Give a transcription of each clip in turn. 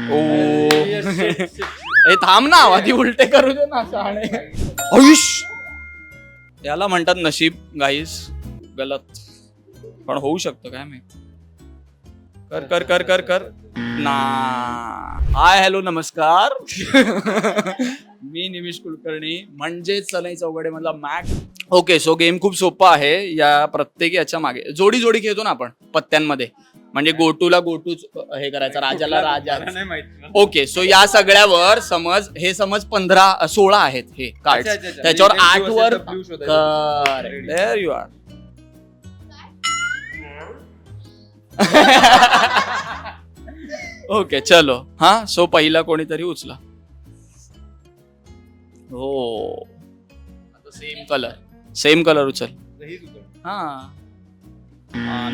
ओ हे थांब ना, आधी उलटे करू दे ना शाणे. आयुष याला म्हणतात नशीब गाईस. गलत पण होऊ शकतो काय माहित. कर कर कर कर कर ना. हाय हॅलो नमस्कार. मी निमिष कुलकर्णी म्हणजेच सनई चौघडे मधला मॅक. ओके, सो गेम खूप सोपा आहे. या प्रत्येक याच्या मागे जोडी जोडी खेळतो ना आपण पत्त्यांमध्ये. म्हणजे गोटूला गोटू हे करायचं, राजाला राजा. ओके, सो या सगळ्यावर समज 16 आहेत हे कार्ड. त्याच्यावर 8 वर देअर यू आर. ओके चलो. हा, सो पहिला कोणीतरी उचला. हो, सेम कलर उचल. हा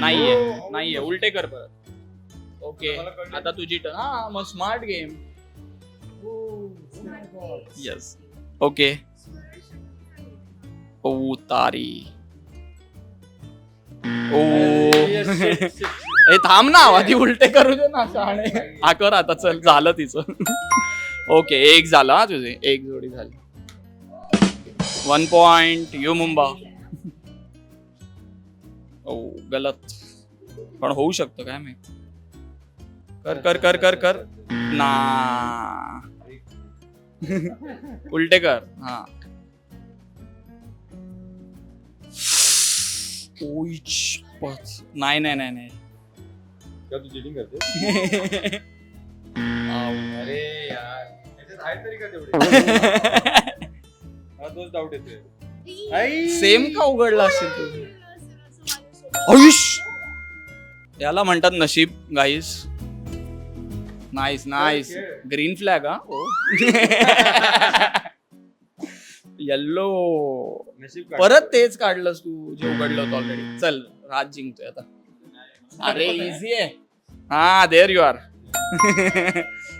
नाहीये उलटे कर परत. ओके आता तुझी टर्न. हा मग स्मार्ट गेम. Yes okay. ओ तारी. ओ हे थांब ना, आधी उलटे करू दे ना शाणे. हा कर आता, चल झालं तिचं. ओके, एक झालं. हा तुझे एक जोडी झाली. 1 पॉइंट यू मुंबा. ओ गलत पण होऊ शकतो काय माहित. कर कर कर कर कर ना. उलटे कर. हा नाही नाही नाही नाही. क्या तू चिटिंग करते? अरे यार, याच्यात आहे तरी का तेवढे? मला तोच डाऊट येतोय. सेम का उघडला असेल तू? आयुष याला म्हणतात नशीब guys. Nice nice. Green flag. हा येल्लो. परत तेच काढलंस तू जे उघडलं होतं ऑलरेडी. चल राज जिंकतोय आता. अरे इझी आहे. हा देअर यू आर.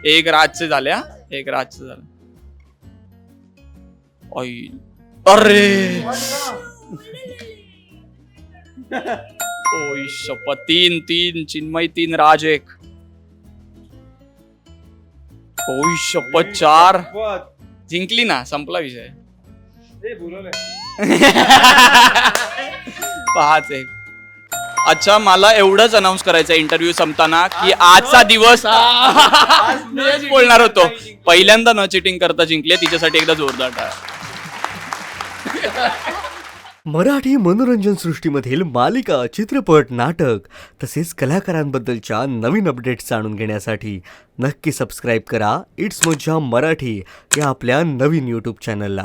एक राजचे झाले. हा एक राजचे झाले. अरे ओय शपथ. 3 चिन्मय 3 राज 1. ओय शपथ 4. जिंकली ना, संपला विषय. 5-1. अच्छा, मला एवढंच अनाऊन्स करायचं इंटरव्ह्यू संपताना की आजचा दिवस मीच बोलणार होतो. पहिल्यांदा न चिटिंग करता जिंकले, तिच्यासाठी एकदा जोरदार टाळ्या. मराठी मनोरंजन सृष्टीमधील मालिका, चित्रपट, नाटक तसेच कलाकारांबद्दलच्या नवीन अपडेट्स जाणून घेण्यासाठी नक्की सबस्क्राईब करा इट्स मज्जा मराठी या आपल्या नवीन यूट्यूब चॅनलला.